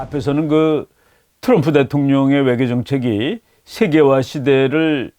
앞에서는 그 트럼프 대통령의 외교 정책이 세계화 시대를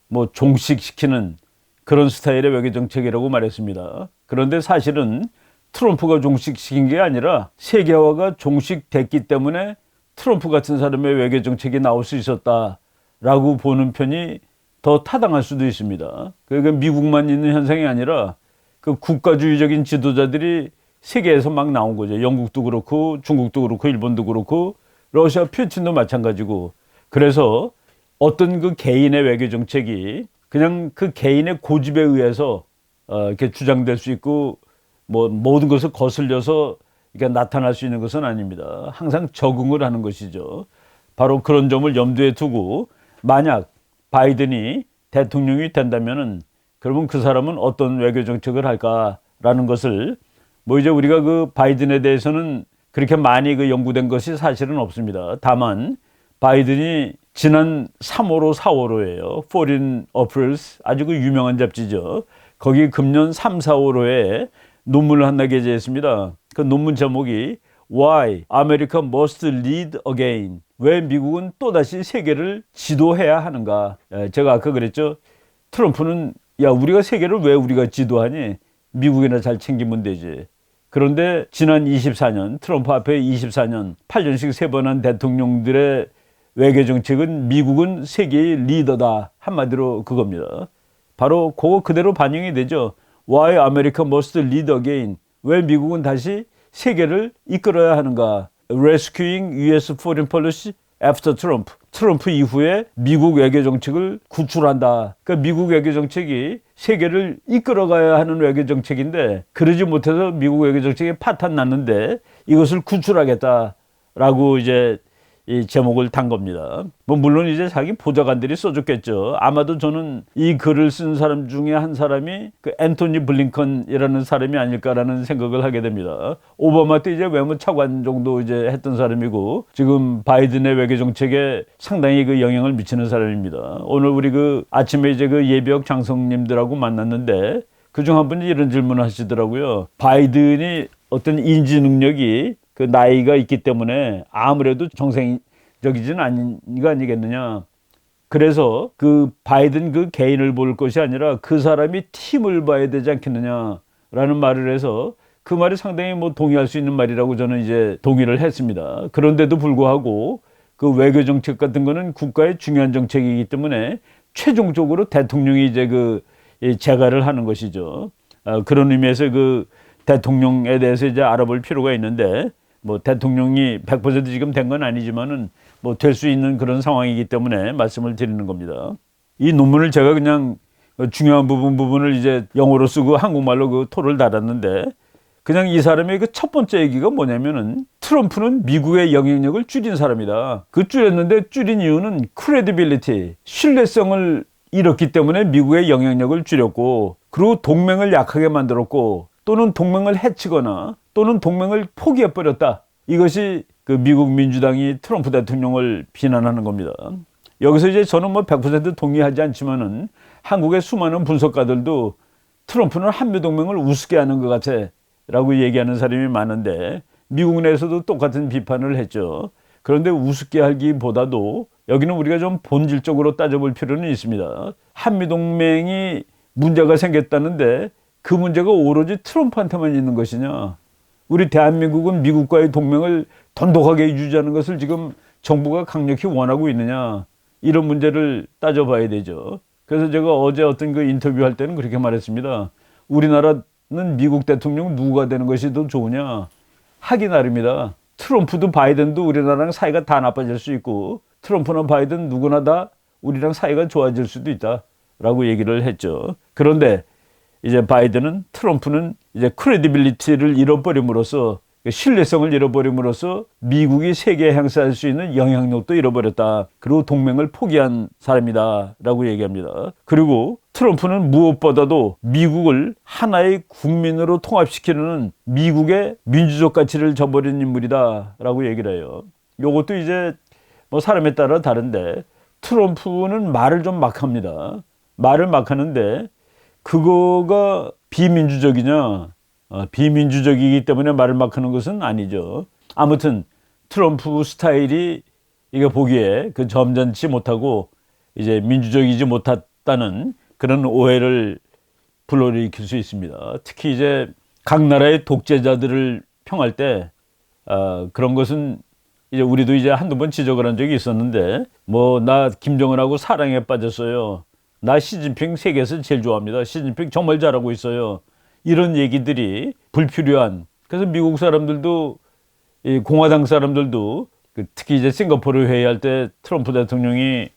뭐 종식시키는 그런 스타일의 외교 정책이라고 말했습니다. 그런데 사실은 트럼프가 종식시킨 게 아니라 세계화가 종식됐기 때문에 트럼프 같은 사람의 외교 정책이 나올 수 있었다라고 보는 편이 더 타당할 수도 있습니다. 그러니까 미국만 있는 현상이 아니라 그 국가주의적인 지도자들이 세계에서 막 나온 거죠. 영국도 그렇고 중국도 그렇고 일본도 그렇고 러시아 푸틴도 마찬가지고. 그래서 어떤 그 개인의 외교 정책이 그냥 그 개인의 고집에 의해서 이렇게 주장될 수 있고 뭐 모든 것을 거슬려서 이렇게 나타날 수 있는 것은 아닙니다. 항상 적응을 하는 것이죠. 바로 그런 점을 염두에 두고 만약 바이든이 대통령이 된다면은 그러면 그 사람은 어떤 외교 정책을 할까라는 것을 뭐 이제 우리가 그 바이든에 대해서는 그렇게 많이 그 연구된 것이 사실은 없습니다. 다만 바이든이 지난 3월호 4월호예요. Foreign Affairs 아주 그 유명한 잡지죠. 거기 금년 3, 4월호에 논문을 하나 게재했습니다. 그 논문 제목이 Why America Must Lead Again. 왜 미국은 또다시 세계를 지도해야 하는가. 제가 아까 그랬죠. 트럼프는 야 우리가 세계를 왜 우리가 지도하니 미국이나 잘 챙기면 되지. 그런데 지난 24년 트럼프 앞에 24년 8년씩 3번 한 대통령들의 외교 정책은 미국은 세계의 리더다. 한마디로 그겁니다. 바로 그거 그대로 반영이 되죠. Why America must lead again. 왜 미국은 다시 세계를 이끌어야 하는가. Rescuing US Foreign Policy after Trump. 트럼프 이후에 미국 외교 정책을 구출한다. 그러니까 미국 외교 정책이 세계를 이끌어가야 하는 외교 정책인데 그러지 못해서 미국 외교 정책이 파탄 났는데 이것을 구출하겠다라고 이제 이 제목을 단 겁니다. 뭐 물론 이제 자기 보좌관들이 써줬겠죠. 아마도 저는 이 글을 쓴 사람 중에 한 사람이 그 앤토니 블링컨이라는 사람이 아닐까라는 생각을 하게 됩니다. 오바마 때 이제 외무차관 정도 이제 했던 사람이고 지금 바이든의 외교 정책에 상당히 그 영향을 미치는 사람입니다. 오늘 우리 그 아침에 이제 그 예비역 장성님들하고 만났는데 그중 한 분이 이런 질문을 하시더라고요. 바이든이 어떤 인지 능력이 그 나이가 있기 때문에 아무래도 정상적이지는 않은 거 아니겠느냐. 그래서 그 바이든 그 개인을 볼 것이 아니라 그 사람이 팀을 봐야 되지 않겠느냐라는 말을 해서 그 말이 상당히 뭐 동의할 수 있는 말이라고 저는 이제 동의를 했습니다. 그런데도 불구하고 그 외교 정책 같은 거는 국가의 중요한 정책이기 때문에 최종적으로 대통령이 이제 그 재가를 하는 것이죠. 그런 의미에서 그 대통령에 대해서 이제 알아볼 필요가 있는데 뭐 대통령이 100% 지금 된 건 아니지만은 뭐 될 수 있는 그런 상황이기 때문에 말씀을 드리는 겁니다. 이 논문을 제가 그냥 중요한 부분을 이제 영어로 쓰고 한국말로 그 토를 달았는데 그냥 이 사람의 그 첫 번째 얘기가 뭐냐면은 트럼프는 미국의 영향력을 줄인 사람이다. 그 줄였는데 줄인 이유는 credibility, 신뢰성을 잃었기 때문에 미국의 영향력을 줄였고 그리고 동맹을 약하게 만들었고 또는 동맹을 해치거나 또는 동맹을 포기해버렸다. 이것이 그 미국 민주당이 트럼프 대통령을 비난하는 겁니다. 여기서 이제 저는 뭐 100% 동의하지 않지만은 한국의 수많은 분석가들도 트럼프는 한미동맹을 우습게 하는 것 같아 라고 얘기하는 사람이 많은데 미국 내에서도 똑같은 비판을 했죠. 그런데 우습게 하기보다도 여기는 우리가 좀 본질적으로 따져볼 필요는 있습니다. 한미동맹이 문제가 생겼다는데 그 문제가 오로지 트럼프한테만 있는 것이냐. 우리 대한민국은 미국과의 동맹을 돈독하게 유지하는 것을 지금 정부가 강력히 원하고 있느냐. 이런 문제를 따져봐야 되죠. 그래서 제가 어제 어떤 그 인터뷰할 때는 그렇게 말했습니다. 우리나라는 미국 대통령 누가 되는 것이 더 좋으냐. 하기 나름이다. 트럼프도 바이든도 우리나라랑 사이가 다 나빠질 수 있고 트럼프나 바이든 누구나 다 우리랑 사이가 좋아질 수도 있다. 라고 얘기를 했죠. 그런데 이제 바이든은 트럼프는 이제 크레디빌리티를 잃어버림으로써 신뢰성을 잃어버림으로써 미국이 세계에 행사할 수 있는 영향력도 잃어버렸다. 그리고 동맹을 포기한 사람이다 라고 얘기합니다. 그리고 트럼프는 무엇보다도 미국을 하나의 국민으로 통합시키는 미국의 민주적 가치를 저버린 인물이다 라고 얘기를 해요. 요것도 이제 뭐 사람에 따라 다른데 트럼프는 말을 좀 막 합니다. 말을 막 하는데 그거가 비민주적이냐? 비민주적이기 때문에 말을 막 하는 것은 아니죠. 아무튼 트럼프 스타일이 이게 보기에 그 점잖지 못하고 이제 민주적이지 못했다는 그런 오해를 불러일으킬 수 있습니다. 특히 이제 각 나라의 독재자들을 평할 때 그런 것은 이제 우리도 이제 한두 번 지적을 한 적이 있었는데 뭐 나 김정은하고 사랑에 빠졌어요. 나 시진핑 세계에서 제일 좋아합니다. 시진핑 정말 잘하고 있어요. 이런 얘기들이 불필요한. 그래서 미국 사람들도 이 공화당 사람들도 특히 이제 싱가포르 회의할 때 트럼프 대통령이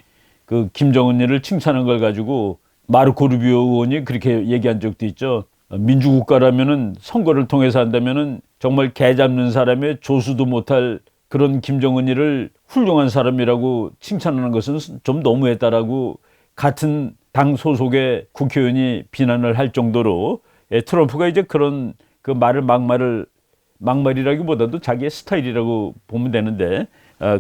그 김정은이를 칭찬한 걸 가지고 마르코 루비오 의원이 그렇게 얘기한 적도 있죠. 민주국가라면은 선거를 통해서 한다면은 정말 개 잡는 사람의 조수도 못할 그런 김정은이를 훌륭한 사람이라고 칭찬하는 것은 좀 너무했다라고 같은 당 소속의 국회의원이 비난을 할 정도로 트럼프가 이제 그런 그 말을 막말이라기보다도 자기의 스타일이라고 보면 되는데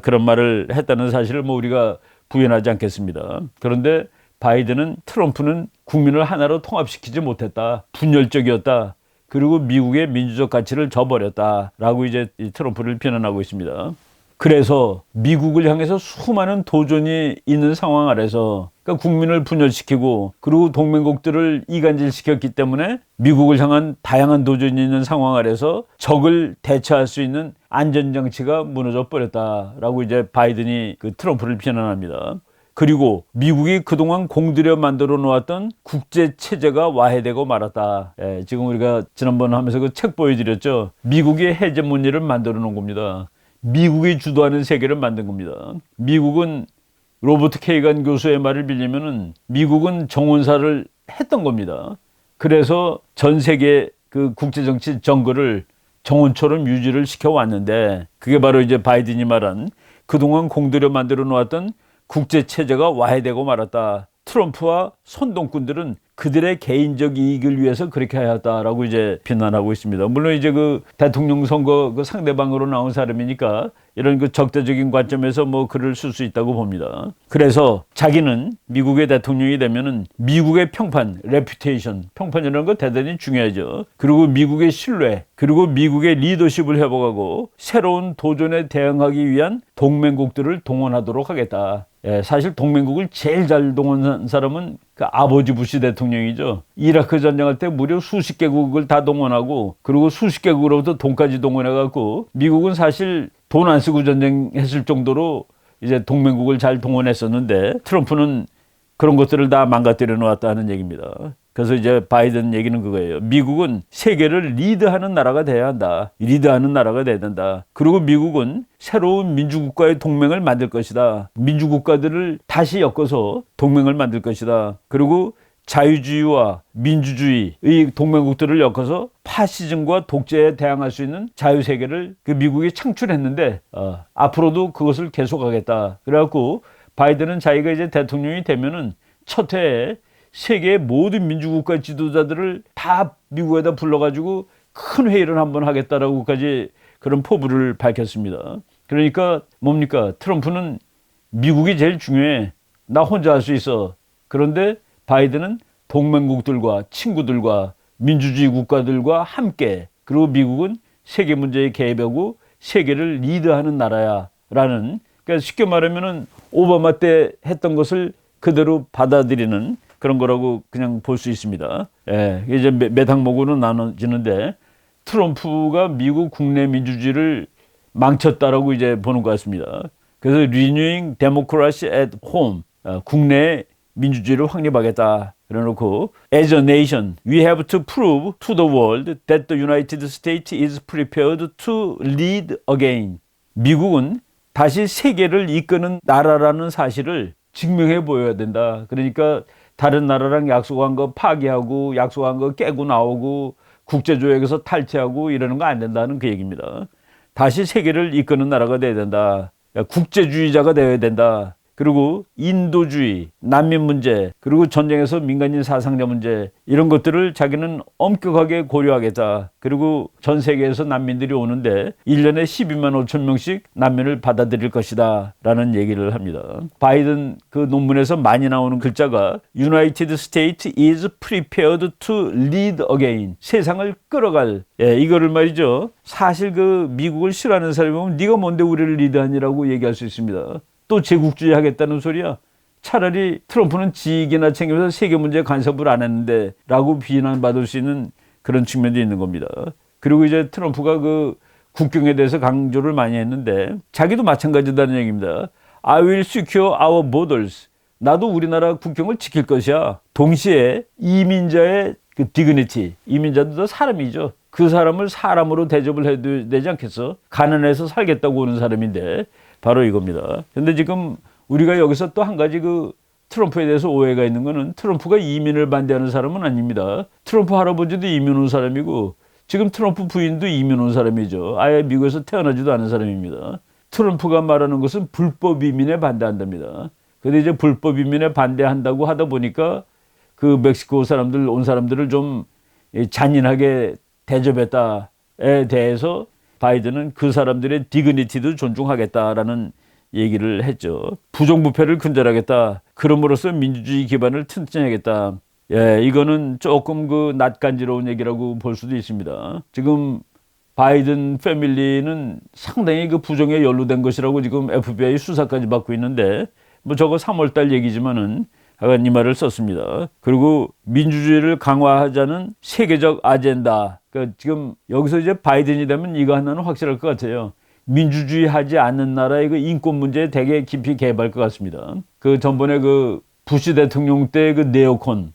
그런 말을 했다는 사실을 뭐 우리가 부인하지 않겠습니다. 그런데 바이든은 트럼프는 국민을 하나로 통합시키지 못했다. 분열적이었다. 그리고 미국의 민주적 가치를 저버렸다라고 이제 트럼프를 비난하고 있습니다. 그래서 미국을 향해서 수많은 도전이 있는 상황 아래서 그러니까 국민을 분열시키고 그리고 동맹국들을 이간질시켰기 때문에 미국을 향한 다양한 도전이 있는 상황 아래서 적을 대처할 수 있는 안전장치가 무너져 버렸다라고 이제 바이든이 그 트럼프를 비난합니다. 그리고 미국이 그동안 공들여 만들어 놓았던 국제 체제가 와해되고 말았다. 지금 우리가 지난번 하면서 그 책 보여드렸죠. 미국의 헤게모니를 만들어 놓은 겁니다. 미국이 주도하는 세계를 만든 겁니다. 미국은 로버트 케이간 교수의 말을 빌리면은 미국은 정원사를 했던 겁니다. 그래서 전 세계 그 국제정치 정글을 정원처럼 유지를 시켜왔는데 그게 바로 이제 바이든이 말한 그동안 공들여 만들어 놓았던 국제체제가 와해되고 말았다. 트럼프와 선동꾼들은 그들의 개인적 이익을 위해서 그렇게 하였다라고 이제 비난하고 있습니다. 물론 이제 그 대통령 선거 그 상대방으로 나온 사람이니까 이런 그 적대적인 관점에서 뭐 글을 쓸 수 있다고 봅니다. 그래서 자기는 미국의 대통령이 되면은 미국의 평판, 레퓨테이션, 평판이라는 거 대단히 중요하죠. 그리고 미국의 신뢰, 그리고 미국의 리더십을 회복하고 새로운 도전에 대응하기 위한 동맹국들을 동원하도록 하겠다. 사실 동맹국을 제일 잘 동원한 사람은 그 아버지 부시 대통령이죠. 이라크 전쟁할 때 무려 수십 개국을 다 동원하고 그리고 수십 개국으로부터 돈까지 동원해갖고 미국은 사실 돈 안 쓰고 전쟁했을 정도로 이제 동맹국을 잘 동원했었는데 트럼프는 그런 것들을 다 망가뜨려 놓았다는 얘기입니다. 그래서 이제 바이든 얘기는 그거예요. 미국은 세계를 리드하는 나라가 돼야 한다. 리드하는 나라가 돼야 된다. 그리고 미국은 새로운 민주국가의 동맹을 만들 것이다. 민주국가들을 다시 엮어서 동맹을 만들 것이다. 그리고 자유주의와 민주주의의 동맹국들을 엮어서 파시즘과 독재에 대항할 수 있는 자유세계를 그 미국이 창출했는데 앞으로도 그것을 계속하겠다. 그래갖고 바이든은 자기가 이제 대통령이 되면은 첫 해에 세계의 모든 민주국가 지도자들을 다 미국에다 불러가지고 큰 회의를 한번 하겠다라고까지 그런 포부를 밝혔습니다. 그러니까 뭡니까? 트럼프는 미국이 제일 중요해. 나 혼자 할 수 있어. 그런데 바이든은 동맹국들과 친구들과 민주주의 국가들과 함께 그리고 미국은 세계 문제에 개입하고 세계를 리드하는 나라야 라는 그러니까 쉽게 말하면은 오바마 때 했던 것을 그대로 받아들이는 그런 거라고 그냥 볼 수 있습니다. 이제 몇 항목으로 나눠지는데 트럼프가 미국 국내 민주주의를 망쳤다라고 이제 보는 것 같습니다. 그래서 Renewing Democracy at Home, 국내 민주주의를 확립하겠다. 그래놓고 As a nation, we have to prove to the world that the United States is prepared to lead again. 미국은 다시 세계를 이끄는 나라라는 사실을 증명해 보여야 된다. 그러니까 다른 나라랑 약속한 거 파기하고 약속한 거 깨고 나오고 국제조약에서 탈퇴하고 이러는 거 안 된다는 그 얘기입니다. 다시 세계를 이끄는 나라가 돼야 된다. 국제주의자가 되어야 된다. 그리고 인도주의, 난민 문제, 그리고 전쟁에서 민간인 사상자 문제 이런 것들을 자기는 엄격하게 고려하겠다. 그리고 전 세계에서 난민들이 오는데 1년에 12만 5천 명씩 난민을 받아들일 것이다 라는 얘기를 합니다. 바이든 그 논문에서 많이 나오는 글자가 United States is prepared to lead again. 세상을 끌어갈. 이거를 말이죠. 사실 그 미국을 싫어하는 사람이 보면 네가 뭔데 우리를 리드하니라고 얘기할 수 있습니다. 또 제국주의 하겠다는 소리야. 차라리 트럼프는 지익이나 챙기면서 세계 문제에 간섭을 안 했는데 라고 비난받을 수 있는 그런 측면도 있는 겁니다. 그리고 이제 트럼프가 그 국경에 대해서 강조를 많이 했는데 자기도 마찬가지다는 얘기입니다. I will secure our borders. 나도 우리나라 국경을 지킬 것이야. 동시에 이민자의 그 dignity, 이민자도 사람이죠. 그 사람을 사람으로 대접을 해도 되지 않겠어? 가난해서 살겠다고 오는 사람인데 바로 이겁니다. 근데 지금 우리가 여기서 또 한 가지 그 트럼프에 대해서 오해가 있는 거는 트럼프가 이민을 반대하는 사람은 아닙니다. 트럼프 할아버지도 이민 온 사람이고 지금 트럼프 부인도 이민 온 사람이죠. 아예 미국에서 태어나지도 않은 사람입니다. 트럼프가 말하는 것은 불법 이민에 반대한답니다. 근데 이제 불법 이민에 반대한다고 하다 보니까 그 멕시코 사람들 온 사람들을 좀 잔인하게 대접했다에 대해서 바이든은 그 사람들의 디그니티도 존중하겠다라는 얘기를 했죠. 부정부패를 근절하겠다. 그럼으로써 민주주의 기반을 튼튼하겠다. 이거는 조금 그 낯간지러운 얘기라고 볼 수도 있습니다. 지금 바이든 패밀리는 상당히 그 부정에 연루된 것이라고 지금 FBI 수사까지 받고 있는데 뭐 저거 3월달 얘기지만은 하여간 이 말을 썼습니다. 그리고 민주주의를 강화하자는 세계적 아젠다. 그러니까 지금 여기서 이제 바이든이 되면 이거 하나는 확실할 것 같아요. 민주주의 하지 않는 나라의 그 인권 문제에 되게 깊이 개입할 것 같습니다. 그 전번에 그 부시 대통령 때 그 네오콘.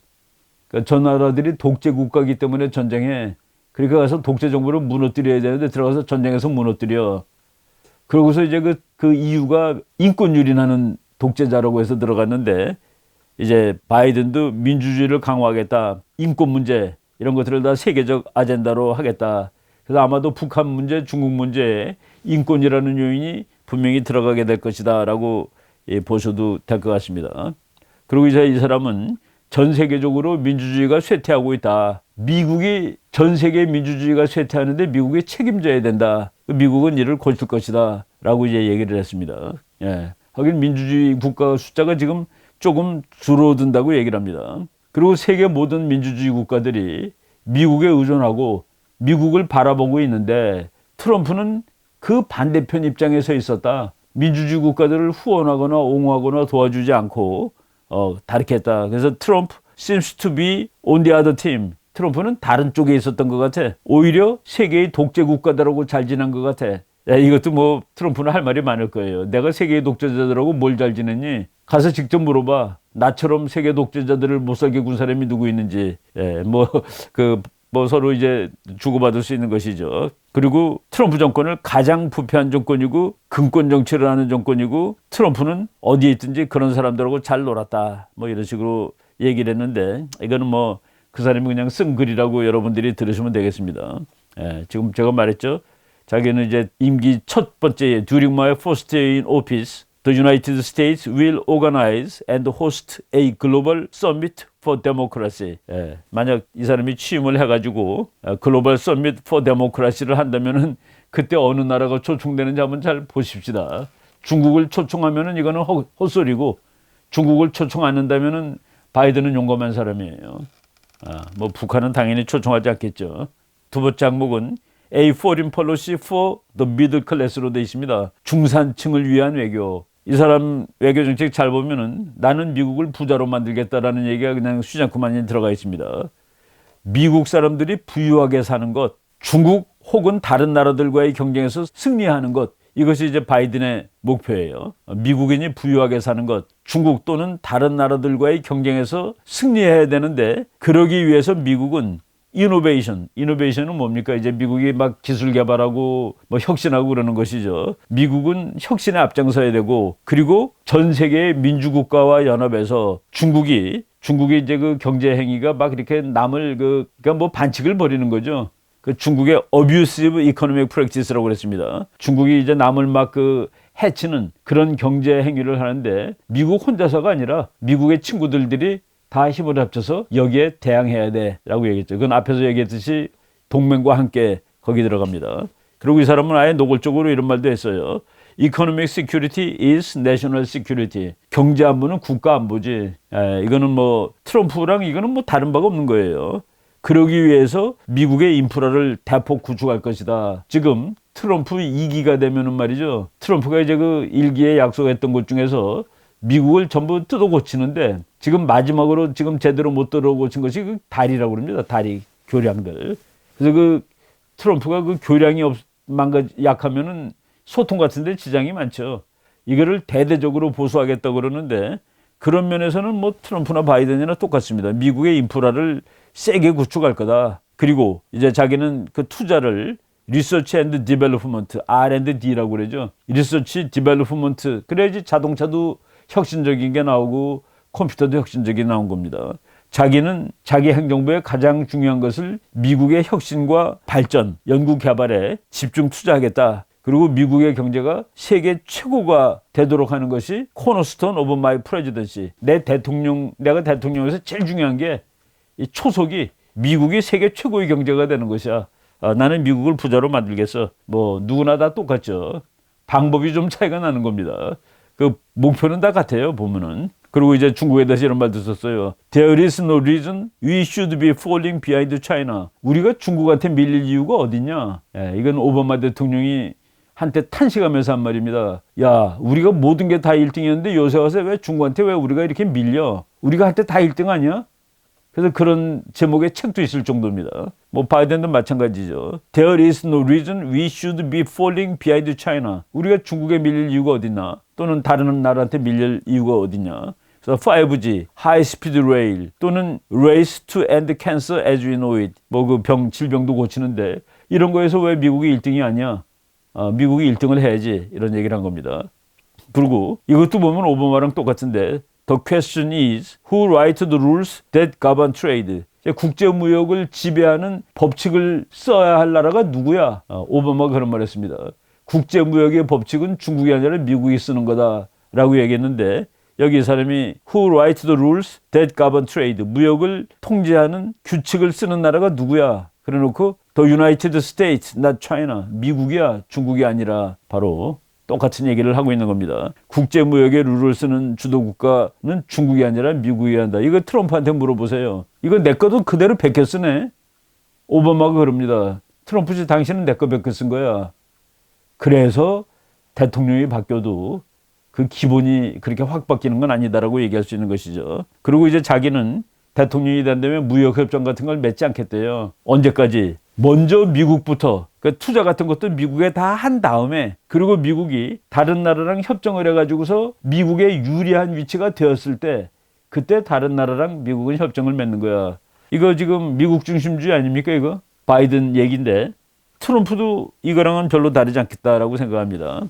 그러니까 저 나라들이 독재 국가이기 때문에 전쟁에 그러니까 가서 독재 정부를 무너뜨려야 되는데 들어가서 전쟁에서 무너뜨려. 그러고서 이제 그 이유가 인권 유린하는 독재자라고 해서 들어갔는데 이제 바이든도 민주주의를 강화하겠다. 인권 문제 이런 것들을 다 세계적 아젠다로 하겠다. 그래서 아마도 북한 문제, 중국 문제에 인권이라는 요인이 분명히 들어가게 될 것이다 라고 보셔도 될 것 같습니다. 그리고 이제 이 사람은 전 세계적으로 민주주의가 쇠퇴하고 있다. 미국이 전 세계 민주주의가 쇠퇴하는데 미국이 책임져야 된다. 미국은 이를 고칠 것이다 라고 이제 얘기를 했습니다. 하긴 민주주의 국가 숫자가 지금 조금 줄어든다고 얘기를 합니다. 그리고 세계 모든 민주주의 국가들이 미국에 의존하고 미국을 바라보고 있는데 트럼프는 그 반대편 입장에 서 있었다. 민주주의 국가들을 후원하거나 옹호하거나 도와주지 않고 다르게 했다. 그래서 트럼프 seems to be on the other team. 트럼프는 다른 쪽에 있었던 것 같아. 오히려 세계의 독재 국가들하고 잘 지낸 것 같아. 이것도 뭐 트럼프는 할 말이 많을 거예요. 내가 세계의 독재자들하고 뭘 잘 지냈니? 가서 직접 물어봐. 나처럼 세계 독재자들을 못 살게 군 사람이 누구 있는지. 뭐 서로 이제 주고받을 수 있는 것이죠. 그리고 트럼프 정권을 가장 부패한 정권이고 금권 정치를 하는 정권이고 트럼프는 어디에 있든지 그런 사람들하고 잘 놀았다. 뭐 이런 식으로 얘기를 했는데 이거는 뭐 그 사람이 그냥 쓴 글이라고 여러분들이 들으시면 되겠습니다. 지금 제가 말했죠. 자기는 이제 임기 첫 번째 during my first day in office, the United States will organize and host a global summit for democracy. 만약 이 사람이 취임을 해가지고 글로벌 서밋 for democracy를 한다면은 그때 어느 나라가 초청되는지 한번 잘 보십시다. 중국을 초청하면은 이거는 헛소리고 중국을 초청 안 한다면은 바이든은 용감한 사람이에요. 뭐 북한은 당연히 초청하지 않겠죠. 두 번째 항목은 A foreign policy for the middle class로 되어 있습니다. 중산층을 위한 외교. 이 사람 외교 정책 잘 보면은 나는 미국을 부자로 만들겠다라는 얘기가 그냥 수장크만이 들어가 있습니다. 미국 사람들이 부유하게 사는 것, 중국 혹은 다른 나라들과의 경쟁에서 승리하는 것, 이것이 이제 바이든의 목표예요. 미국인이 부유하게 사는 것, 중국 또는 다른 나라들과의 경쟁에서 승리해야 되는데 그러기 위해서 미국은 이노베이션은 뭡니까? 이제 미국이 막 기술 개발하고 뭐 혁신하고 그러는 것이죠. 미국은 혁신에 앞장서야 되고 그리고 전 세계의 민주국가와 연합해서 중국이 이제 그 경제 행위가 막 이렇게 남을 그러니까 뭐 반칙을 벌이는 거죠. 그 중국의 abusive economic practice라고 그랬습니다. 중국이 이제 남을 막 그 해치는 그런 경제 행위를 하는데 미국 혼자서가 아니라 미국의 친구들이 다 힘을 합쳐서 여기에 대항해야 돼라고 얘기했죠. 그건 앞에서 얘기했듯이 동맹과 함께 거기 들어갑니다. 그리고 이 사람은 아예 노골적으로 이런 말도 했어요. Economic security is national security. 경제 안보는 국가 안보지. 이거는 뭐 트럼프랑 이거는 뭐 다른 바가 없는 거예요. 그러기 위해서 미국의 인프라를 대폭 구축할 것이다. 지금 트럼프 2기가 되면은 말이죠. 트럼프가 이제 그 1기에 약속했던 것 중에서 미국을 전부 뜯어 고치는데 지금 마지막으로 지금 제대로 못 뜯어 고친 것이 그 다리라고 그럽니다. 다리 교량들. 그래서 그 트럼프가 그 교량이 약하면은 소통 같은 데 지장이 많죠. 이거를 대대적으로 보수하겠다고 그러는데 그런 면에서는 뭐 트럼프나 바이든이나 똑같습니다. 미국의 인프라를 세게 구축할 거다. 그리고 이제 자기는 그 투자를 리서치 앤드 디벨롭먼트, R&D라고 그러죠. 리서치 디벨롭먼트. 그래야지 자동차도 혁신적인 게 나오고 컴퓨터도 혁신적인 게 나온 겁니다. 자기는 자기 행정부의 가장 중요한 것을 미국의 혁신과 발전, 연구 개발에 집중 투자하겠다. 그리고 미국의 경제가 세계 최고가 되도록 하는 것이 코너스톤 오브 마이 프레지던시. 내가 대통령에서 제일 중요한 게 이 초석이 미국이 세계 최고의 경제가 되는 것이야. 나는 미국을 부자로 만들겠어. 뭐 누구나 다 똑같죠. 방법이 좀 차이가 나는 겁니다. 그 목표는 다 같아요, 보면은. 그리고 이제 중국에 대해서 이런 말도 썼어요. There is no reason we should be falling behind China. 우리가 중국한테 밀릴 이유가 어딨냐. 이건 오바마 대통령이 한때 탄식하면서 한 말입니다. 야, 우리가 모든 게 다 1등이었는데 요새 와서 왜 중국한테 왜 우리가 이렇게 밀려? 우리가 한때 다 1등 아니야? 그래서 그런 제목의 책도 있을 정도입니다. 뭐 바이든도 마찬가지죠. There is no reason we should be falling behind China. 우리가 중국에 밀릴 이유가 어딨나? 또는 다른 나라한테 밀릴 이유가 어딨냐? 그래서 5G, High Speed Rail 또는 Race to End Cancer as we know it. 뭐 그 질병도 고치는데 이런 거에서 왜 미국이 1등이 아니야? 미국이 1등을 해야지 이런 얘기를 한 겁니다. 그리고 이것도 보면 오바마랑 똑같은데 The question is who write the rules that govern trade? 국제무역을 지배하는 법칙을 써야 할 나라가 누구야? 오바마가 그런 말 했습니다. 국제무역의 법칙은 중국이 아니라 미국이 쓰는 거다라고 얘기했는데 여기 이 사람이 who write the rules that govern trade? 무역을 통제하는 규칙을 쓰는 나라가 누구야? 그래놓고 The United States, not China. 미국이야, 중국이 아니라 바로 똑같은 얘기를 하고 있는 겁니다. 국제무역의 룰을 쓰는 주도국가는 중국이 아니라 미국이 한다. 이거 트럼프한테 물어보세요. 이거 내 거도 그대로 베껴 쓰네. 오바마가 그럽니다. 트럼프지 당신은 내 거 베껴 쓴 거야. 그래서 대통령이 바뀌어도 그 기본이 그렇게 확 바뀌는 건 아니다라고 얘기할 수 있는 것이죠. 그리고 이제 자기는 대통령이 된다면 무역협정 같은 걸 맺지 않겠대요. 언제까지? 먼저 미국부터 그 투자 같은 것도 미국에 다 한 다음에 그리고 미국이 다른 나라랑 협정을 해가지고서 미국에 유리한 위치가 되었을 때 그때 다른 나라랑 미국은 협정을 맺는 거야. 이거 지금 미국 중심주의 아닙니까 이거? 바이든 얘기인데 트럼프도 이거랑은 별로 다르지 않겠다라고 생각합니다.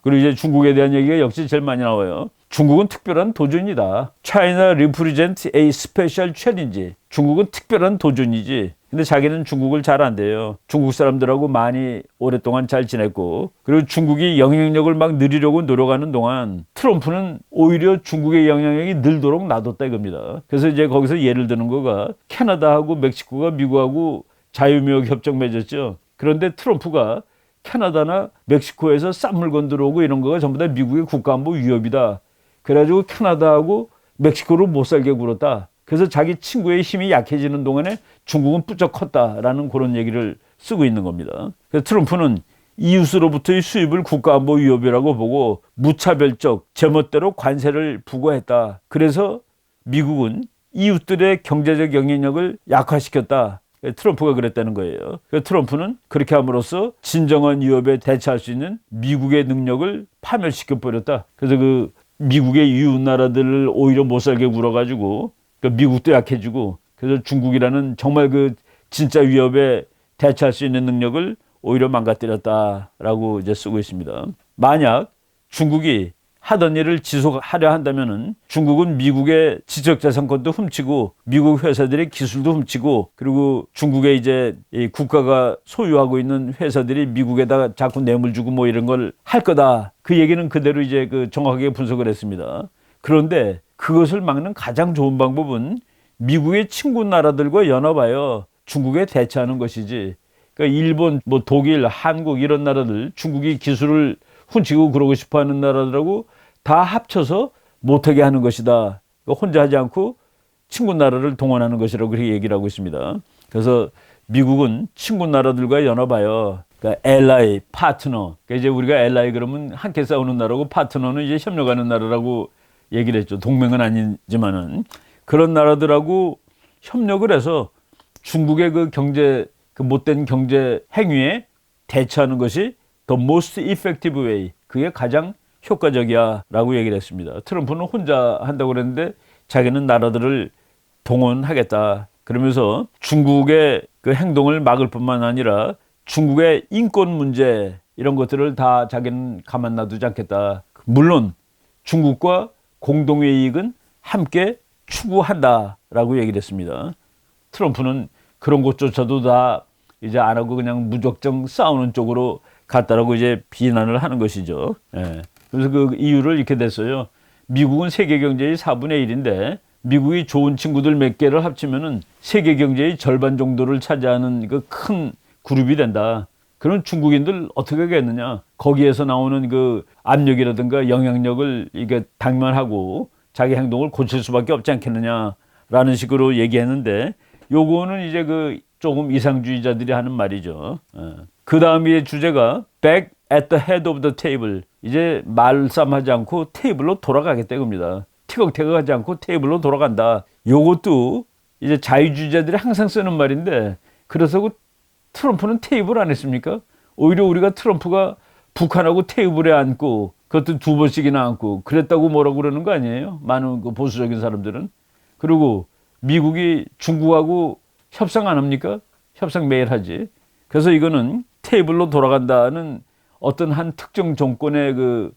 그리고 이제 중국에 대한 얘기가 역시 제일 많이 나와요. 중국은 특별한 도전이다. China represents a special challenge. 중국은 특별한 도전이지. 근데 자기는 중국을 잘 안 돼요. 중국 사람들하고 많이 오랫동안 잘 지냈고 그리고 중국이 영향력을 막 늘리려고 노력하는 동안 트럼프는 오히려 중국의 영향력이 늘도록 놔뒀다 이겁니다. 그래서 이제 거기서 예를 드는 거가 캐나다하고 멕시코가 미국하고 자유무역 협정 맺었죠. 그런데 트럼프가 캐나다나 멕시코에서 싼 물건 들어오고 이런 거가 전부 다 미국의 국가안보 위협이다. 그래가지고 캐나다하고 멕시코를 못 살게 굴었다. 그래서 자기 친구의 힘이 약해지는 동안에 중국은 뿌쩍 컸다라는 그런 얘기를 쓰고 있는 겁니다. 그래서 트럼프는 이웃으로부터의 수입을 국가안보 위협이라고 보고 무차별적 제멋대로 관세를 부과했다. 그래서 미국은 이웃들의 경제적 영향력을 약화시켰다. 트럼프가 그랬다는 거예요. 그래서 트럼프는 그렇게 함으로써 진정한 위협에 대처할 수 있는 미국의 능력을 파멸시켜버렸다. 그래서 그 미국의 이웃 나라들을 오히려 못 살게 굴어가지고 미국도 약해지고 그래서 중국이라는 정말 그 진짜 위협에 대처할 수 있는 능력을 오히려 망가뜨렸다라고 이제 쓰고 있습니다. 만약 중국이 하던 일을 지속하려 한다면은 중국은 미국의 지적재산권도 훔치고 미국 회사들의 기술도 훔치고 그리고 중국의 이제 이 국가가 소유하고 있는 회사들이 미국에다가 자꾸 뇌물 주고 뭐 이런 걸 할 거다. 그 얘기는 그대로 이제 그 정확하게 분석을 했습니다. 그런데 그것을 막는 가장 좋은 방법은 미국의 친구 나라들과 연합하여 중국에 대처하는 것이지. 그러니까 일본, 뭐 독일, 한국 이런 나라들 중국이 기술을 훔치고 그러고 싶어하는 나라들하고 다 합쳐서 못하게 하는 것이다. 혼자 하지 않고 친구 나라를 동원하는 것이라고 그렇게 얘기를 하고 있습니다. 그래서 미국은 친구 나라들과 연합하여 그러니까 ally, 파트너. 그러니까 이제 우리가 ally 그러면 함께 싸우는 나라고 파트너는 이제 협력하는 나라라고 얘기를 했죠. 동맹은 아니지만은 그런 나라들하고 협력을 해서 중국의 그 경제 그 못된 경제 행위에 대처하는 것이 the most effective way. 그게 가장 효과적이야 라고 얘기를 했습니다. 트럼프는 혼자 한다고 그랬는데 자기는 나라들을 동원하겠다. 그러면서 중국의 그 행동을 막을 뿐만 아니라 중국의 인권 문제 이런 것들을 다 자기는 가만 놔두지 않겠다. 물론 중국과 공동의 이익은 함께 추구한다라고 얘기를 했습니다. 트럼프는 그런 것조차도 다 이제 안 하고 그냥 무작정 싸우는 쪽으로 갔다라고 이제 비난을 하는 것이죠. 예. 그래서 그 이유를 이렇게 됐어요. 미국은 세계 경제의 4분의 1인데 미국이 좋은 친구들 몇 개를 합치면은 세계 경제의 절반 정도를 차지하는 그 큰 그룹이 된다. 그럼 중국인들 어떻게 하겠느냐? 거기에서 나오는 그 압력이라든가 영향력을 이게 당면하고 자기 행동을 고칠 수밖에 없지 않겠느냐라는 식으로 얘기했는데 요거는 이제 그 조금 이상주의자들이 하는 말이죠. 그 다음에 주제가 back at the head of the table. 이제 말싸움하지 않고 테이블로 돌아가겠다 이겁니다. 티격태격하지 않고 테이블로 돌아간다. 요것도 이제 자유주의자들이 항상 쓰는 말인데 그래서 그 트럼프는 테이블 안 했습니까? 오히려 우리가 트럼프가 북한하고 테이블에 앉고 그것도 2번씩이나 앉고 그랬다고 뭐라고 그러는 거 아니에요? 많은 그 보수적인 사람들은. 그리고 미국이 중국하고 협상 안 합니까? 협상 매일 하지. 그래서 이거는 테이블로 돌아간다는 어떤 한 특정 정권의 그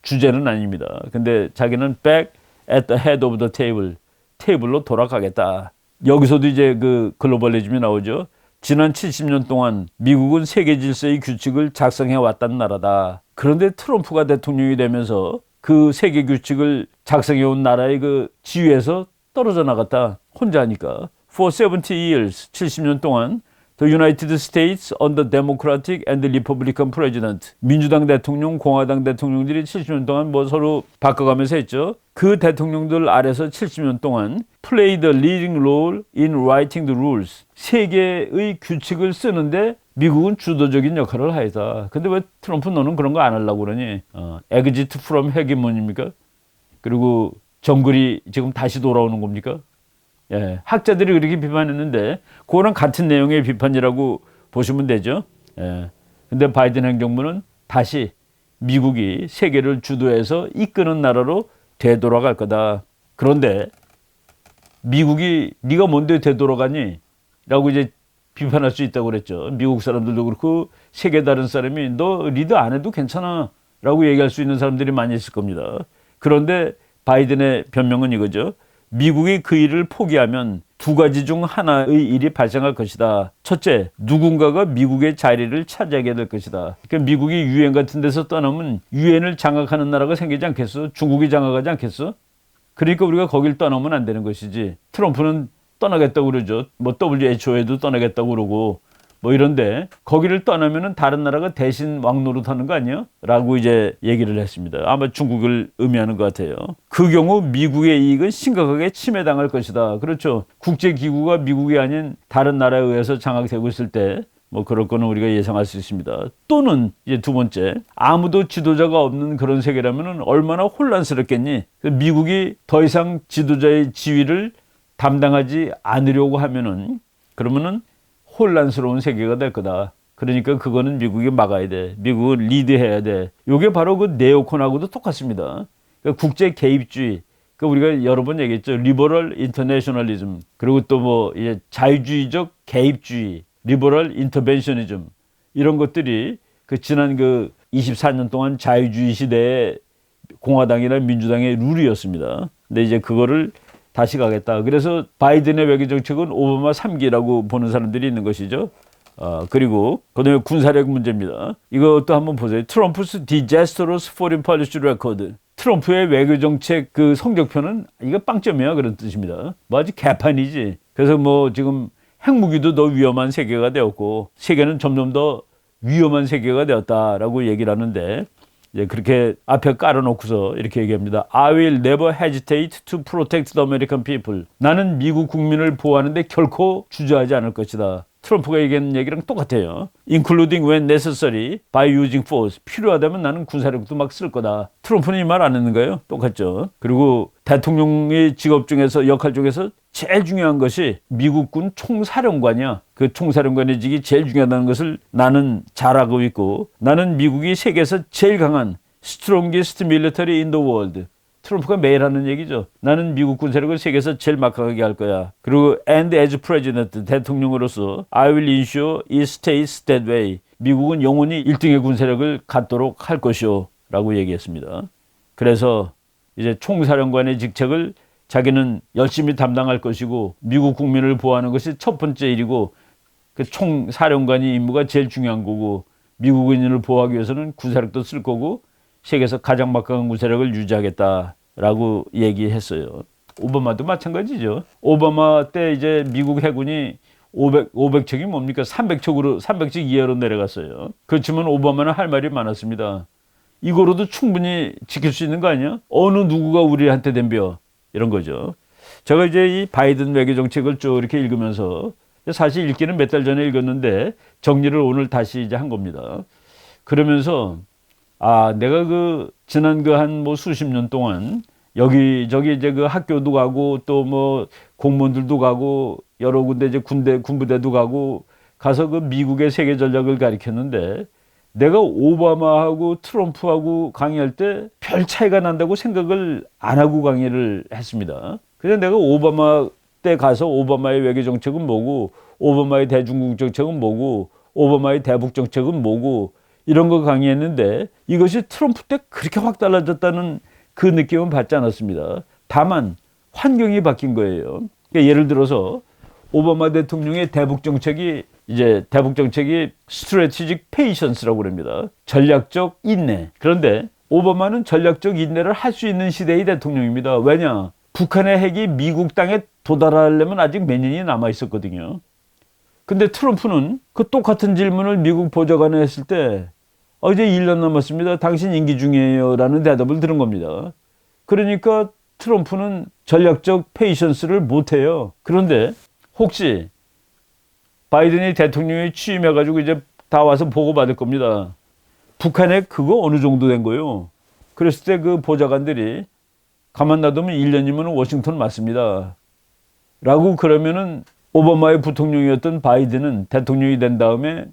주제는 아닙니다. 근데 자기는 back at the head of the table. 테이블로 돌아가겠다. 여기서도 이제 그 글로벌리즘이 나오죠. 지난 70년 동안 미국은 세계 질서의 규칙을 작성해 왔다는 나라다. 그런데 트럼프가 대통령이 되면서 그 세계 규칙을 작성해 온 나라의 그 지위에서 떨어져 나갔다. 혼자 하니까. For 70 years, 70년 동안 The United States under Democratic and Republican President. 민주당 대통령, 공화당 대통령들이 70년 동안 뭐 서로 바꿔가면서 했죠. 그 대통령들 아래서 70년 동안 play the leading role in writing the rules. 세계의 규칙을 쓰는데 미국은 주도적인 역할을 하였다. 근데 왜 트럼프 너는 그런 거 안 하려고 그러니? exit from hegemon입니까? 그리고 정글이 지금 다시 돌아오는 겁니까? 예, 학자들이 그렇게 비판했는데 그거랑 같은 내용의 비판이라고 보시면 되죠. 예. 근데 바이든 행정부는 다시 미국이 세계를 주도해서 이끄는 나라로 되돌아갈 거다. 그런데 미국이 네가 뭔데 되돌아가니? 라고 이제 비판할 수 있다고 그랬죠. 미국 사람들도 그렇고 세계 다른 사람이 너 리더 안 해도 괜찮아 라고 얘기할 수 있는 사람들이 많이 있을 겁니다. 그런데 바이든의 변명은 이거죠. 미국이 그 일을 포기하면 두 가지 중 하나의 일이 발생할 것이다. 첫째, 누군가가 미국의 자리를 차지하게 될 것이다. 그러니까 미국이 유엔 같은 데서 떠나면 유엔을 장악하는 나라가 생기지 않겠어? 중국이 장악하지 않겠어? 그러니까 우리가 거길 떠나면 안 되는 것이지. 트럼프는 떠나겠다고 그러죠. 뭐 WHO에도 떠나겠다고 그러고 뭐 이런데 거기를 떠나면은 다른 나라가 대신 왕노릇하는 거 아니에요? 라고 이제 얘기를 했습니다. 아마 중국을 의미하는 것 같아요. 그 경우 미국의 이익은 심각하게 침해당할 것이다. 그렇죠. 국제기구가 미국이 아닌 다른 나라에 의해서 장악되고 있을 때 뭐 그럴 거는 우리가 예상할 수 있습니다. 또는 이제 두 번째, 아무도 지도자가 없는 그런 세계라면은 얼마나 혼란스럽겠니? 미국이 더 이상 지도자의 지위를 담당하지 않으려고 하면은 그러면은 혼란스러운 세계가 될 거다. 그러니까 그거는 미국이 막아야 돼. 미국은 리드해야 돼. 이게 바로 그 네오콘하고도 똑같습니다. 그러니까 국제 개입주의. 그러니까 우리가 여러 번 얘기했죠. 리버럴 인터내셔널리즘. 그리고 또 뭐 이제 자유주의적 개입주의, 리버럴 인터벤셔니즘 이런 것들이 그 지난 그 24년 동안 자유주의 시대에 공화당이나 민주당의 룰이었습니다. 근데 이제 그거를 다시 가겠다. 그래서 바이든의 외교 정책은 오바마 3기라고 보는 사람들이 있는 것이죠. 그리고 그다음에 군사력 문제입니다. 이것도 한번 보세요. 트럼프's disastrous foreign policy record. 트럼프의 외교 정책 그 성적표는 이거 빵점이야 그런 뜻입니다. 뭐 아주 개판이지. 그래서 뭐 지금 핵무기도 더 위험한 세계가 되었고 세계는 점점 더 위험한 세계가 되었다라고 얘기를 하는데 이제 그렇게 앞에 깔아놓고서 이렇게 얘기합니다. I will never hesitate to protect the American people. 나는 미국 국민을 보호하는데 결코 주저하지 않을 것이다. 트럼프가 얘기한 얘기랑 똑같아요. Including when necessary by using force. 필요하다면 나는 군사력도 막 쓸 거다. 트럼프는 이 말 안 했는가요? 똑같죠. 그리고 대통령의 직업 중에서 역할 중에서 제일 중요한 것이 미국군 총사령관이야. 그 총사령관의 직이 제일 중요하다는 것을 나는 잘 알고 있고 나는 미국이 세계에서 제일 강한 strongest military in the world. 트럼프가 매일 하는 얘기죠. 나는 미국 군사력을 세계에서 제일 막강하게 할 거야. 그리고 and as president, 대통령으로서 I will ensure it stays that way. 미국은 영원히 1등의 군사력을 갖도록 할 것이오 라고 얘기했습니다. 그래서 이제 총사령관의 직책을 자기는 열심히 담당할 것이고 미국 국민을 보호하는 것이 첫 번째 일이고 그 총사령관의 임무가 제일 중요한 거고 미국인을 보호하기 위해서는 군사력도 쓸 거고 세계에서 가장 막강한 군사력을 유지하겠다라고 얘기했어요. 오바마도 마찬가지죠. 오바마 때 이제 미국 해군이 500척이 뭡니까? 300척 이하로 내려갔어요. 그렇지만 오바마는 할 말이 많았습니다. 이거로도 충분히 지킬 수 있는 거 아니야? 어느 누구가 우리한테 덤벼? 이런 거죠. 제가 이제 이 바이든 외교 정책을 쭉 이렇게 읽으면서 사실 읽기는 몇 달 전에 읽었는데 정리를 오늘 다시 이제 한 겁니다. 그러면서 내가 그 지난 그 한 뭐 수십 년 동안 여기저기 이제 그 학교도 가고 또 뭐 공무원들도 가고 여러 군데 이제 군부대도 가고 가서 그 미국의 세계 전략을 가르쳤는데 내가 오바마하고 트럼프하고 강의할 때 별 차이가 난다고 생각을 안 하고 강의를 했습니다. 그래서 내가 오바마 때 가서 오바마의 외교 정책은 뭐고 오바마의 대중국 정책은 뭐고 오바마의 대북 정책은 뭐고 이런 거 강의했는데 이것이 트럼프 때 그렇게 확 달라졌다는 그 느낌은 받지 않았습니다. 다만 환경이 바뀐 거예요. 그러니까 예를 들어서 오바마 대통령의 대북 정책이 strategic patience라고 그럽니다. 전략적 인내. 그런데 오바마는 전략적 인내를 할 수 있는 시대의 대통령입니다. 왜냐? 북한의 핵이 미국 땅에 도달하려면 아직 몇 년이 남아 있었거든요. 근데 트럼프는 그 똑같은 질문을 미국 보좌관에 했을 때 이제 1년 남았습니다. 당신 임기 중이에요. 라는 대답을 들은 겁니다. 그러니까 트럼프는 전략적 페이션스를 못해요. 그런데 혹시 바이든이 대통령이 취임해가지고 이제 다 와서 보고받을 겁니다. 북한에 그거 어느 정도 된 거예요. 그랬을 때 그 보좌관들이 가만 놔두면 1년이면 워싱턴 맞습니다. 라고 그러면은 오바마의 부통령이었던 바이든은 대통령이 된 다음에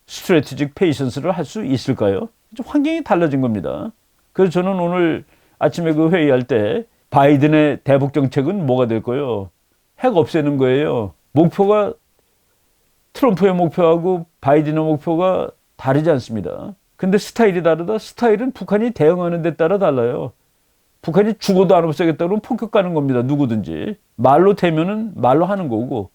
스트래티직 페이션스를 할 수 있을까요? 환경이 달라진 겁니다. 그래서 저는 오늘 아침에 그 회의할 때 바이든의 대북 정책은 뭐가 될 거예요? 핵 없애는 거예요. 목표가 트럼프의 목표하고 바이든의 목표가 다르지 않습니다. 근데 스타일이 다르다? 스타일은 북한이 대응하는 데 따라 달라요. 북한이 죽어도 안 없애겠다 그러면 폭격 가는 겁니다. 누구든지. 말로 대면은 말로 하는 거고.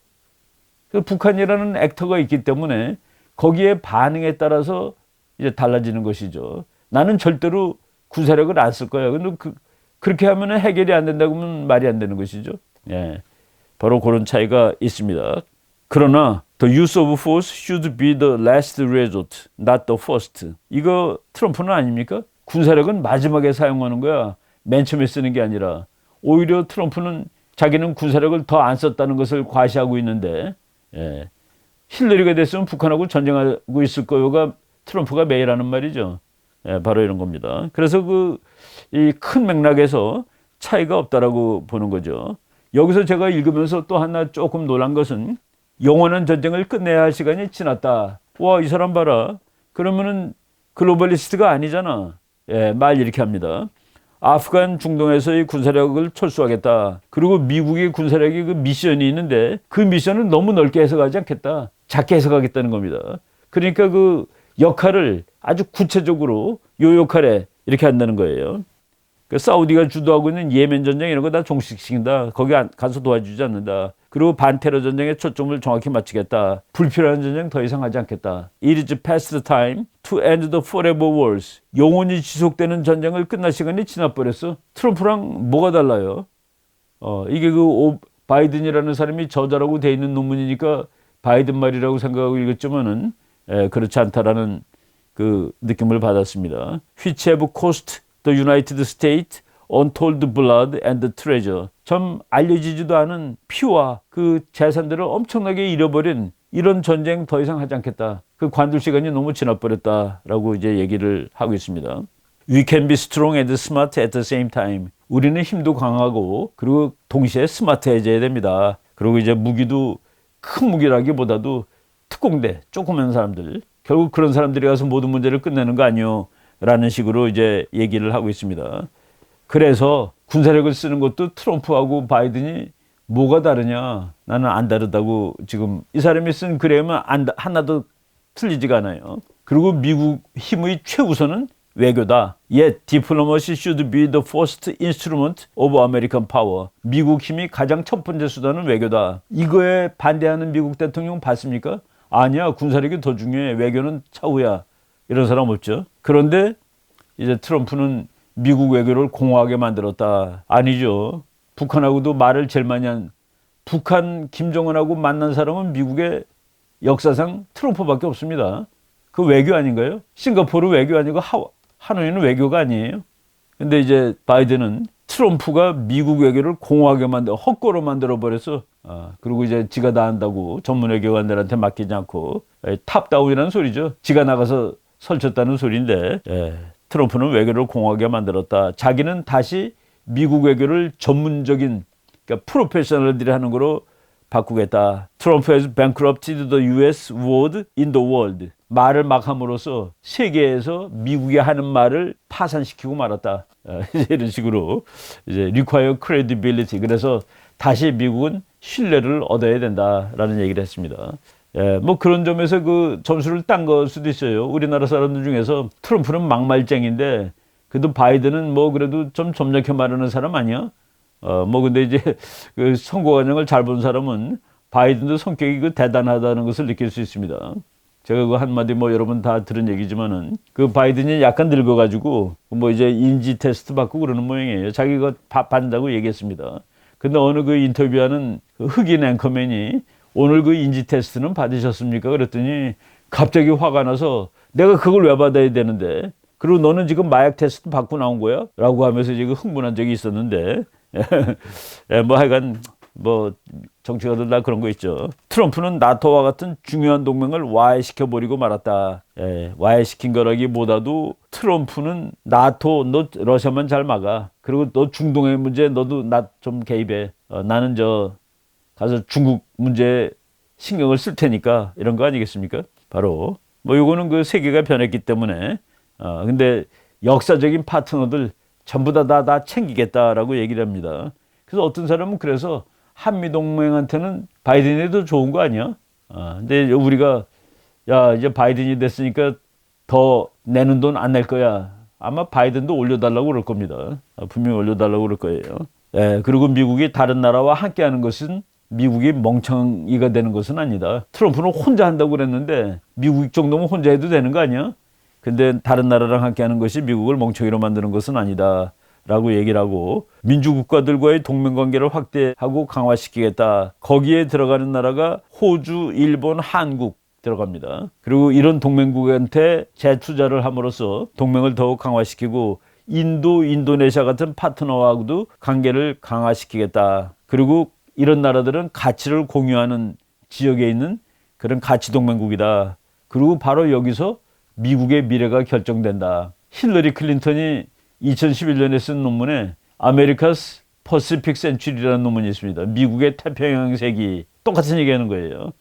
북한이라는 액터가 있기 때문에 거기에 반응에 따라서 이제 달라지는 것이죠. 나는 절대로 군사력을 안 쓸 거야. 근데 그렇게 하면 해결이 안 된다고 하면 말이 안 되는 것이죠. 예. 바로 그런 차이가 있습니다. 그러나 the use of force should be the last resort, not the first. 이거 트럼프는 아닙니까? 군사력은 마지막에 사용하는 거야. 맨 처음에 쓰는 게 아니라. 오히려 트럼프는 자기는 군사력을 더 안 썼다는 것을 과시하고 있는데 힐러리가 됐으면 북한하고 전쟁하고 있을 거요가 트럼프가 매일 하는 말이죠. 바로 이런 겁니다. 그래서 이 큰 맥락에서 차이가 없다라고 보는 거죠. 여기서 제가 읽으면서 또 하나 조금 놀란 것은 영원한 전쟁을 끝내야 할 시간이 지났다. 와, 이 사람 봐라. 그러면은 글로벌리스트가 아니잖아. 말 이렇게 합니다. 아프간 중동에서의 군사력을 철수하겠다. 그리고 미국의 군사력이 그 미션이 있는데 그 미션은 너무 넓게 해석하지 않겠다. 작게 해석하겠다는 겁니다. 그러니까 그 역할을 아주 구체적으로 요 역할에 이렇게 한다는 거예요. 그 사우디가 주도하고 있는 예멘 전쟁 이런 거 다 종식시킨다. 거기 가서 도와주지 않는다. 그리고 반테러 전쟁에 초점을 정확히 맞추겠다. 불필요한 전쟁 더 이상 하지 않겠다. It is past time to end the forever wars. 영원히 지속되는 전쟁을 끝날 시간이 지나버렸어. 트럼프랑 뭐가 달라요? 이게 바이든이라는 사람이 저자라고 돼 있는 논문이니까 바이든 말이라고 생각하고 읽었지만은 그렇지 않다라는 그 느낌을 받았습니다. Which have cost the United States untold blood and treasure. 참 알려지지도 않은 피와 그 재산들을 엄청나게 잃어버린 이런 전쟁 더 이상 하지 않겠다. 그 관둘 시간이 너무 지나버렸다라고 이제 얘기를 하고 있습니다. We can be strong and smart at the same time. 우리는 힘도 강하고 그리고 동시에 스마트해져야 됩니다. 그리고 이제 무기도 큰 무기라기보다도 특공대, 조그만 사람들. 결국 그런 사람들이 가서 모든 문제를 끝내는 거 아니요? 라는 식으로 이제 얘기를 하고 있습니다. 그래서 군사력을 쓰는 것도 트럼프하고 바이든이 뭐가 다르냐? 나는 안 다르다고 지금 이 사람이 쓴 글에만 하나도 틀리지가 않아요. 그리고 미국 힘의 최우선은 외교다. Yet diplomacy should be the first instrument of American power. 미국 힘이 가장 첫 번째 수단은 외교다. 이거에 반대하는 미국 대통령 봤습니까? 아니야, 군사력이 더 중요해. 외교는 차후야. 이런 사람 없죠. 그런데 이제 트럼프는 미국 외교를 공허하게 만들었다. 아니죠. 북한하고도 말을 제일 많이 한 북한 김정은하고 만난 사람은 미국의 역사상 트럼프밖에 없습니다. 그 외교 아닌가요? 싱가포르 외교 아니고 하노이는 외교가 아니에요. 근데 이제 바이든은 트럼프가 미국 외교를 공허하게 헛거로 만들어버려서 그리고 이제 지가 다 한다고 전문 외교관들한테 맡기지 않고 탑다운이라는 소리죠. 지가 나가서 설쳤다는 소리인데 트럼프는 외교를 공허하게 만들었다. 자기는 다시 미국 외교를 전문적인 그러니까 프로페셔널들이 하는 거로 바꾸겠다. 트럼프 has bankrupted the U.S. word in the world. 말을 막 함으로써 세계에서 미국이 하는 말을 파산시키고 말았다. 이런 식으로 이제 require credibility. 그래서 다시 미국은 신뢰를 얻어야 된다라는 얘기를 했습니다. 뭐 그런 점에서 그 점수를 딴 걸 수도 있어요. 우리나라 사람들 중에서 트럼프는 막말쟁인데 그래도 바이든은 뭐 그래도 좀 점잖게 말하는 사람 아니야? 뭐 근데 이제 그 선거 과정을 잘 본 사람은 바이든도 성격이 그 대단하다는 것을 느낄 수 있습니다. 제가 그 한마디 뭐 여러분 다 들은 얘기지만은 그 바이든이 약간 늙어가지고 뭐 이제 인지 테스트 받고 그러는 모양이에요. 자기가 받는다고 얘기했습니다. 근데 어느 그 인터뷰하는 그 흑인 앵커맨이 오늘 그 인지 테스트는 받으셨습니까? 그랬더니 갑자기 화가 나서 내가 그걸 왜 받아야 되는데? 그리고 너는 지금 마약 테스트 받고 나온 거야? 라고 하면서 지금 흥분한 적이 있었는데 뭐 하여간 뭐 정치가들 다 그런 거 있죠. 트럼프는 나토와 같은 중요한 동맹을 와해시켜버리고 말았다. 와해시킨 거라기보다도 트럼프는 나토 너 러시아만 잘 막아. 그리고 너 중동의 문제 너도 나 좀 개입해. 나는 가서 중국 문제에 신경을 쓸 테니까 이런 거 아니겠습니까? 바로 뭐 요거는 그 세계가 변했기 때문에 근데 역사적인 파트너들 전부 다 챙기겠다라고 얘기를 합니다. 그래서 어떤 사람은 그래서 한미동맹한테는 바이든이 더 좋은 거 아니야? 근데 우리가 이제 바이든이 됐으니까 더 내는 돈 안 낼 거야. 아마 바이든도 올려달라고 그럴 겁니다. 분명히 올려달라고 그럴 거예요. 그리고 미국이 다른 나라와 함께하는 것은 미국이 멍청이가 되는 것은 아니다. 트럼프는 혼자 한다고 그랬는데 미국 정도면 혼자 해도 되는 거 아니야? 근데 다른 나라랑 함께하는 것이 미국을 멍청이로 만드는 것은 아니다. 라고 얘기를 하고 민주국가들과의 동맹관계를 확대하고 강화시키겠다. 거기에 들어가는 나라가 호주, 일본, 한국 들어갑니다. 그리고 이런 동맹국한테 재투자를 함으로써 동맹을 더욱 강화시키고 인도, 인도네시아 같은 파트너하고도 관계를 강화시키겠다. 그리고 이런 나라들은 가치를 공유하는 지역에 있는 그런 가치 동맹국이다. 그리고 바로 여기서 미국의 미래가 결정된다. 힐러리 클린턴이 2011년에 쓴 논문에 아메리카스 퍼시픽 센츄리라는 논문이 있습니다. 미국의 태평양 세기. 똑같은 얘기하는 거예요.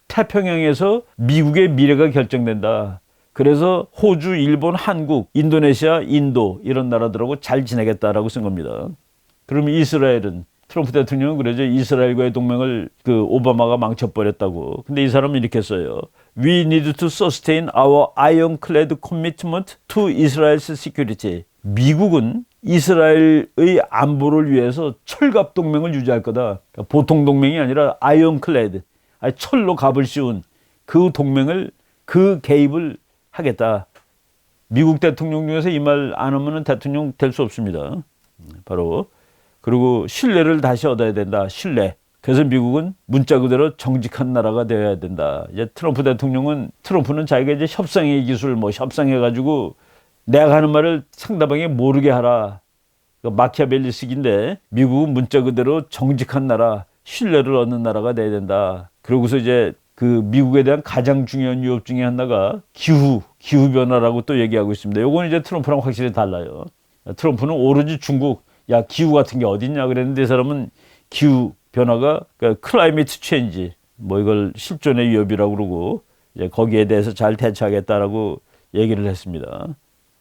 태평양에서 미국의 미래가 결정된다. 그래서 호주, 일본, 한국, 인도네시아, 인도 이런 나라들하고 잘 지내겠다라고 쓴 겁니다. 그럼 이스라엘은 트럼프 대통령은 그러죠. 이스라엘과의 동맹을 그 오바마가 망쳐버렸다고. 근데 이 사람은 이렇게 써요. We need to sustain our ironclad commitment to Israel's security. 미국은 이스라엘의 안보를 위해서 철갑 동맹을 유지할 거다. 그러니까 보통 동맹이 아니라 아이언클레드, 철로 갑을 씌운 그 동맹을, 그 개입을 하겠다. 미국 대통령 중에서 이 말 안 하면 대통령 될 수 없습니다. 바로. 그리고 신뢰를 다시 얻어야 된다. 신뢰. 그래서 미국은 문자 그대로 정직한 나라가 되어야 된다. 이제 트럼프는 자기가 이제 협상의 기술 협상해가지고 내가 하는 말을 상대방이 모르게 하라. 마키아벨리식인데 미국은 문자 그대로 정직한 나라, 신뢰를 얻는 나라가 돼야 된다. 그러고서 이제 그 미국에 대한 가장 중요한 위협 중에 하나가 기후 변화라고 또 얘기하고 있습니다. 요건 이제 트럼프랑 확실히 달라요. 트럼프는 오로지 중국, 야 기후 같은 게 어딨냐 그랬는데 이 사람은 기후 변화가 클라이미트 체인지 이걸 실존의 위협이라고 그러고 이제 거기에 대해서 잘 대처하겠다라고 얘기를 했습니다.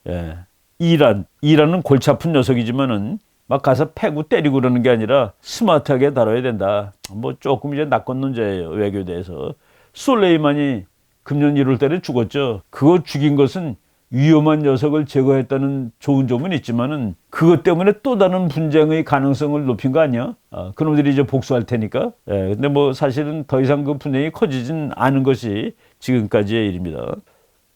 예. 이란은 골치 아픈 녀석이지만은 막 가서 패고 때리고 그러는 게 아니라 스마트하게 다뤄야 된다. 조금 이제 낙권 논제예요. 외교에 대해서. 솔레이만이 금년 1월 달에 죽었죠. 그거 죽인 것은 위험한 녀석을 제거했다는 좋은 점은 있지만은 그것 때문에 또 다른 분쟁의 가능성을 높인 거 아니야? 그놈들이 이제 복수할 테니까. 예, 근데 사실은 더 이상 그 분쟁이 커지진 않은 것이 지금까지의 일입니다.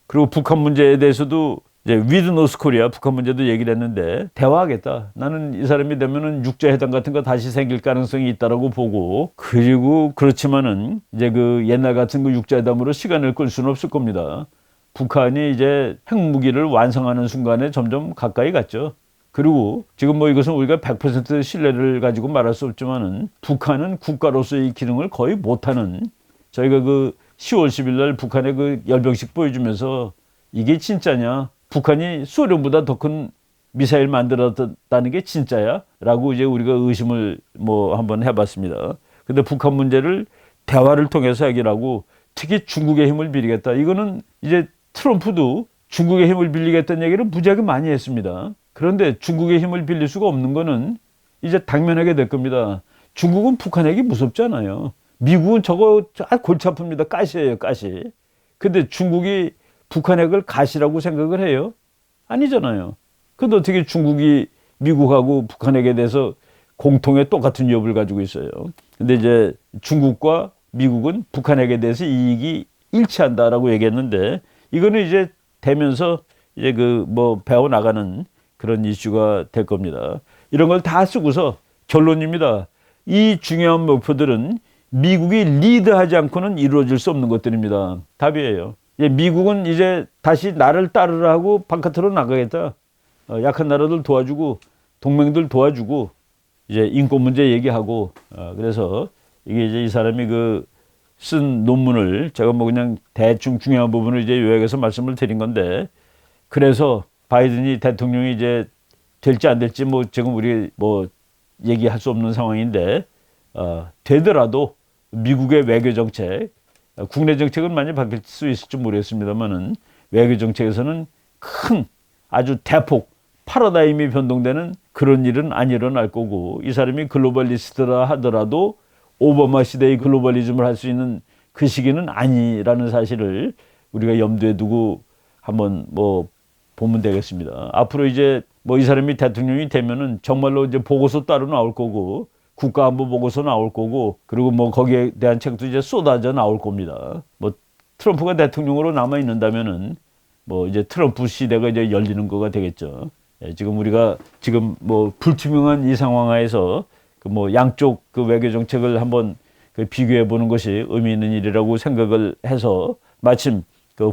그리고 북한 문제에 대해서도 이제 위드 노스 코리아 북한 문제도 얘기를 했는데 대화하겠다. 나는 이 사람이 되면은 육자회담 같은 거 다시 생길 가능성이 있다라고 보고, 그리고 그렇지만은 이제 그 옛날 같은 그 육자회담으로 시간을 끌 수는 없을 겁니다. 북한이 이제 핵무기를 완성하는 순간에 점점 가까이 갔죠. 그리고 지금 이것은 우리가 100% 신뢰를 가지고 말할 수 없지만은 북한은 국가로서의 기능을 거의 못하는, 저희가 그 10월 10일 날 북한의 그 열병식 보여주면서 이게 진짜냐? 북한이 소련보다 더 큰 미사일 만들었다는 게 진짜야? 라고 이제 우리가 의심을 한번 해봤습니다. 근데 북한 문제를 대화를 통해서 해결하고 특히 중국의 힘을 빌리겠다. 이거는 이제 트럼프도 중국의 힘을 빌리겠다는 얘기를 무지하게 많이 했습니다. 그런데 중국의 힘을 빌릴 수가 없는 거는 이제 당면하게 될 겁니다. 중국은 북한에게 무섭잖아요. 미국은 저거 골치 아픕니다. 가시예요, 가시. 근데 중국이 북한 핵을 가시라고 생각을 해요? 아니잖아요. 근데 어떻게 중국이 미국하고 북한 핵에 대해서 공통의 똑같은 위협을 가지고 있어요. 근데 이제 중국과 미국은 북한 핵에 대해서 이익이 일치한다라고 얘기했는데 이거는 이제 되면서 이제 배워나가는 그런 이슈가 될 겁니다. 이런 걸 다 쓰고서 결론입니다. 이 중요한 목표들은 미국이 리드하지 않고는 이루어질 수 없는 것들입니다. 답이에요. 미국은 이제 다시 나를 따르라 하고 바깥으로 나가겠다. 약한 나라들 도와주고 동맹들 도와주고 이제 인권 문제 얘기하고 그래서 이게 이제 이 사람이 쓴 논문을 제가 그냥 대충 중요한 부분을 이제 요약해서 말씀을 드린 건데, 그래서 바이든이 대통령이 이제 될지 안 될지 지금 우리 얘기할 수 없는 상황인데 되더라도 미국의 외교 정책, 국내 정책은 많이 바뀔 수 있을지 모르겠습니다만은 외교 정책에서는 큰 아주 대폭 파라다임이 변동되는 그런 일은 안 일어날 거고, 이 사람이 글로벌리스트라 하더라도 오바마 시대의 글로벌리즘을 할 수 있는 그 시기는 아니라는 사실을 우리가 염두에 두고 한번 보면 되겠습니다. 앞으로 이제 이 사람이 대통령이 되면은 정말로 이제 보고서 따로 나올 거고, 국가안보 보고서 나올 거고, 그리고 거기에 대한 책도 이제 쏟아져 나올 겁니다. 트럼프가 대통령으로 남아 있는다면은 이제 트럼프 시대가 이제 열리는 거가 되겠죠. 지금 우리가 불투명한 이 상황하에서 양쪽 외교 정책을 한번 비교해 보는 것이 의미 있는 일이라고 생각을 해서 마침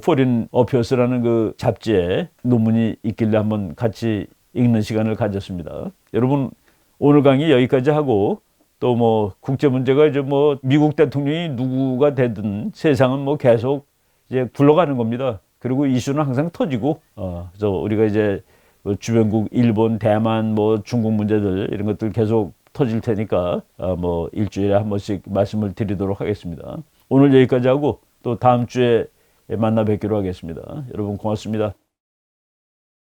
포린 어피어스라는 잡지에 논문이 있길래 한번 같이 읽는 시간을 가졌습니다. 여러분, 오늘 강의 여기까지 하고 또 국제 문제가 이제 미국 대통령이 누구가 되든 세상은 계속 이제 굴러가는 겁니다. 그리고 이슈는 항상 터지고 그래서 우리가 이제 주변국 일본, 대만, 중국 문제들 이런 것들 계속 터질 테니까 일주일에 한 번씩 말씀을 드리도록 하겠습니다. 오늘 여기까지 하고 또 다음 주에 만나 뵙기로 하겠습니다. 여러분 고맙습니다.